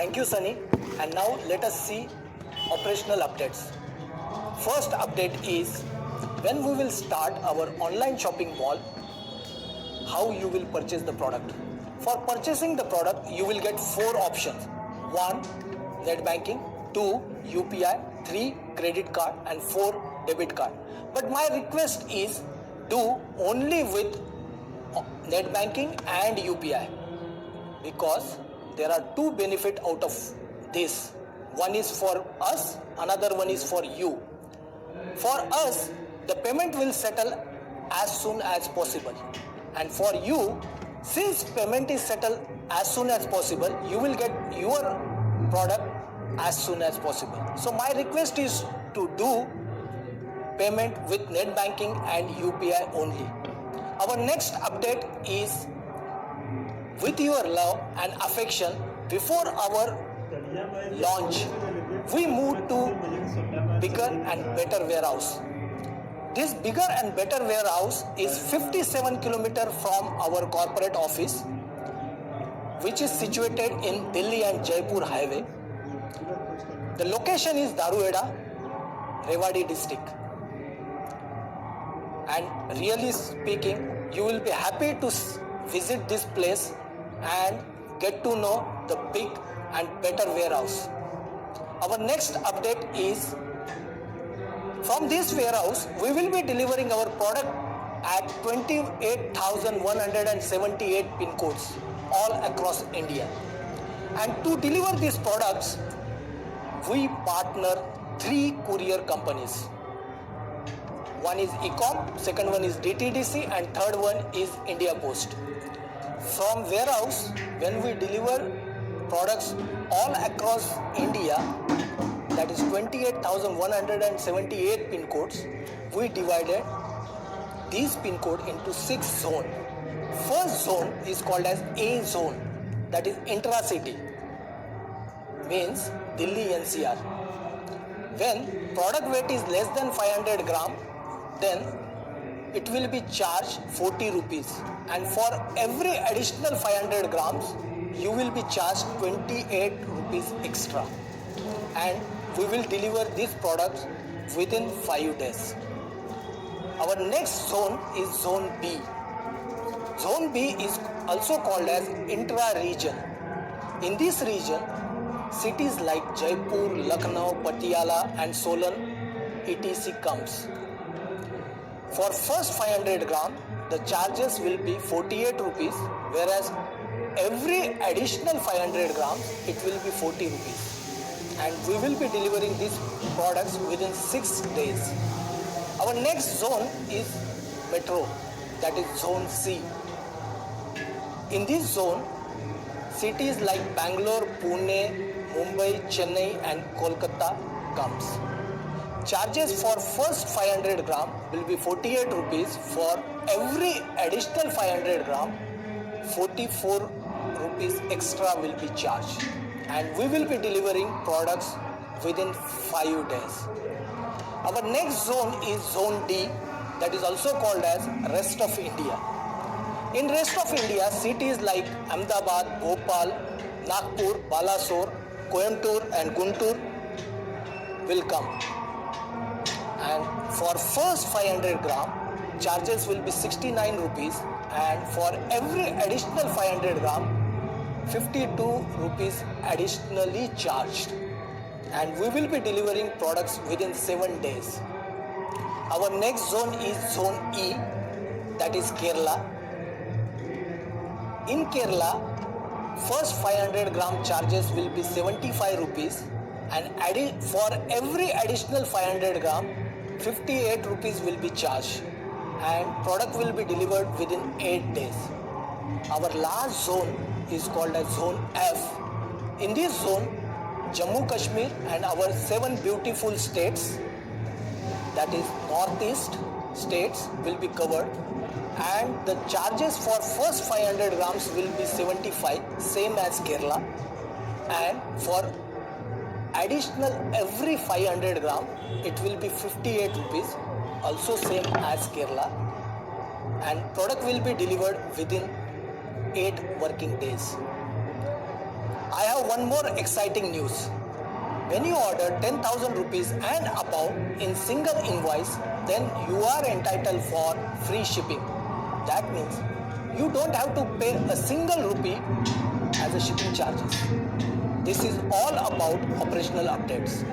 Thank you, Sunny. And now let us see operational updates. First update is when we will start our online shopping mall, how you will purchase the product. For purchasing the product, you will get 4 options. 1. Net banking, 2. UPI, 3. Credit card, and 4. Debit card. But my request is do only with net banking and UPI, because there are 2 benefits out of this. One is for us, another one is for you. For us, the payment will settle as soon as possible, and for you, since payment is settled as soon as possible, you will get your product as soon as possible. So my request is to do payment with net banking and UPI only. Our next update is with your love and affection. Before our launch, we moved to bigger and better warehouse. This bigger and better warehouse is 57 km from our corporate office, which is situated in Delhi and Jaipur highway. The location is Daruheda, Rewari district. And really speaking, you will be happy to visit this place and get to know the big and better warehouse. Our next update is from this warehouse, we will be delivering our product at 28,178 pin codes all across India. And to deliver these products, we partner 3 courier companies. One is Ecom, second one is DTDC, and third one is India Post. From warehouse, when we deliver products all across India, that is 28,178 pin codes, we divided these pin code into 6 zones. First zone is called as A zone, that is intra-city, means Delhi NCR. When product weight is less than 500 gram, then it will be charged 40 rupees, and for every additional 500 grams, you will be charged 28 rupees extra. And we will deliver these products within 5 days. Our next zone is Zone B. Zone B is also called as intra-region. In this region, cities like Jaipur, Lucknow, Patiala and Solan etc. comes. For first 500 gram, the charges will be 48 rupees, whereas every additional 500 grams, it will be 40 rupees. And we will be delivering these products within 6 days. Our next zone is Metro, that is Zone C. In this zone, cities like Bangalore, Pune, Mumbai, Chennai and Kolkata comes. Charges for first 500 gram will be 48 rupees. For every additional 500 gram, 44 rupees extra will be charged. And we will be delivering products within 5 days. Our next zone is Zone D, that is also called as Rest of India. In Rest of India, cities like Ahmedabad, Bhopal, Nagpur, Balasore, Coimbatore and Guntur will come. And for first 500 gram, charges will be 69 rupees, and for every additional 500 gram, 52 rupees additionally charged. And we will be delivering products within 7 days. Our next zone is Zone E, that is Kerala. In Kerala, first 500 gram charges will be 75 rupees, and for every additional 500 gram, 58 rupees will be charged, and product will be delivered within 8 days. Our last zone is called as Zone F. In this zone, Jammu Kashmir and our 7 beautiful states, that is northeast states, will be covered, and the charges for first 500 grams will be 75, same as Kerala, and for additional every 500 gram, it will be 58 rupees, also same as Kerala, and product will be delivered within 8 working days. I have have one more exciting news. When you order 10,000 rupees and above in single invoice, then you are entitled for free shipping. That means you don't have to pay a single rupee as a shipping charges. This is all about operational updates.